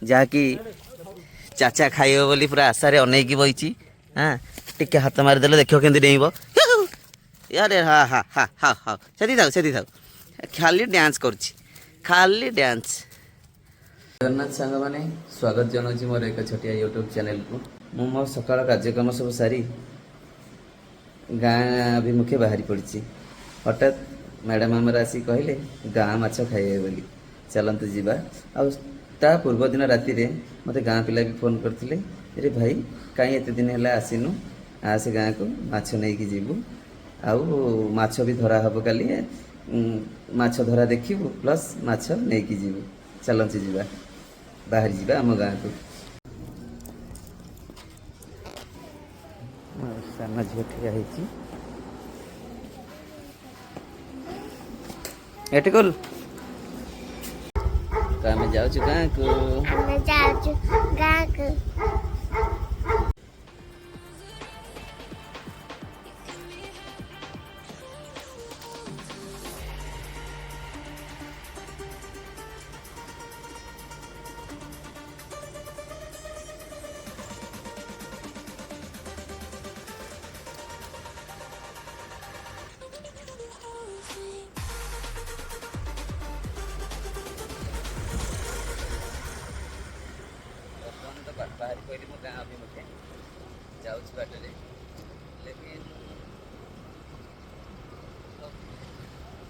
जहाँकि चाचा खाइब बोली पूरा आशारे अनेक बही। हाँ टिके हाथ मारिदेले देख के डेब यारे हाँ हाँ हाँ हाँ हाँ से थाऊ खाली डांस करुच्ची खाली डांस। जगन्नाथ सांग मैंने स्वागत जनाऊँ मोर एक छोटिया यूट्यूब चैनल को। मु मो सकाळ कार्यक्रम सब सारी गाँ अभिमुखे बाहरी पड़ी। हठात मैडम आमर आसी कहले गाँ माछ खाइबे बोली चलतु जीवा। आ पूर्व दिन राति मते गाँ पिला भी फोन करते रे भाई कहीं एत दिन है आसीनु आसे गाँ को माछ नहीं कि जीवु आउ माछ भी धरा हम काली माछ धरा देखिबु प्लस माछ नहीं कि जीवु चलतु जीवा बाहरी जीवा आम गाँ को। सान झील ठिया एटे कल तो आम जाऊँ गाँ को। बाहर कहली मो गाँ अभिमुखे जाऊँ बाटे लेकिन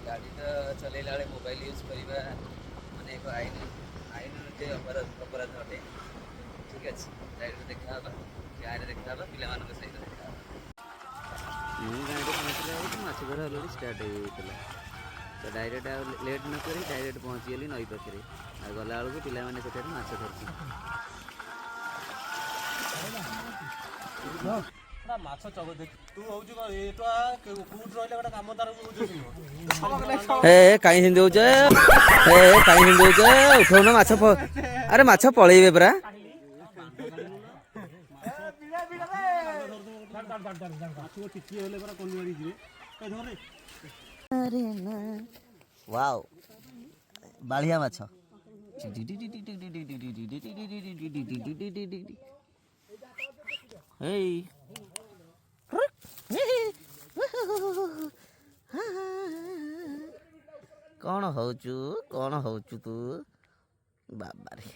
गाड़ी तो चलैला बेले मोबाइल यूज करवा माने एक आईन अपराध अटे। ठीक अच्छे डायरेक्ट देखा गाँव में देखा पिला सहित देखा गाँव पहुँचला बेलू माछ धरा अलरेडी स्टार्ट हो तो डायरेक्ट लेट न कर डायरेक्ट पहुँचीगली नई पाखे गला बेलू पिला माछ धरती उठाउन माछ अरे माछ पलैबे परा वाओ बालिया माछ कौन होचु तू बाबा रे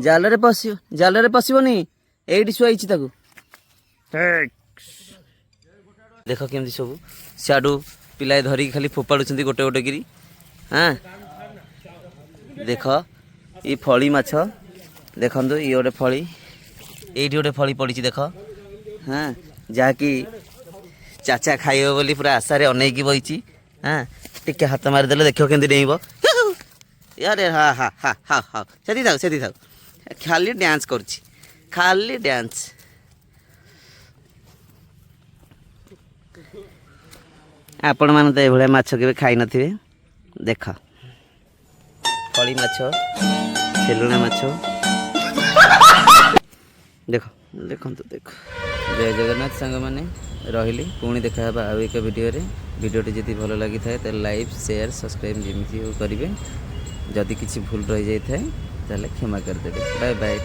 जाल रे पशिबनी एठी शुआई ताकू देख केमती सब सियाडू पिलाए धरिकी खाली फोपाड़ुंट गोटे गोटे गिरी। हाँ देख ये फली माछ देखु ये गोटे फली ये गोटे फली पड़ी देख। हाँ जहाँकि चाचा खाइब बोली पूरा आशारे अनेक बही। हाँ टिके हाथ मारिदेले देख के डेब यारे हाँ हाँ हाँ हाँ हाँ से थाऊ खाली डांस करुच्ची खाली डांस। आपण मैंने तो ये माछ के खाई नथिबे देख फली माछ सेलुना माछ देख देखो देख। जय जगन्नाथ सांग मैंने रही पुणी देखा आउ एक भिडियोटी जदि भल लगी था तो लाइक शेयर सब्सक्राइब जमी करेंगे। जदि किसी भूल रही जाए ताले क्षमा करदे। Bye bye.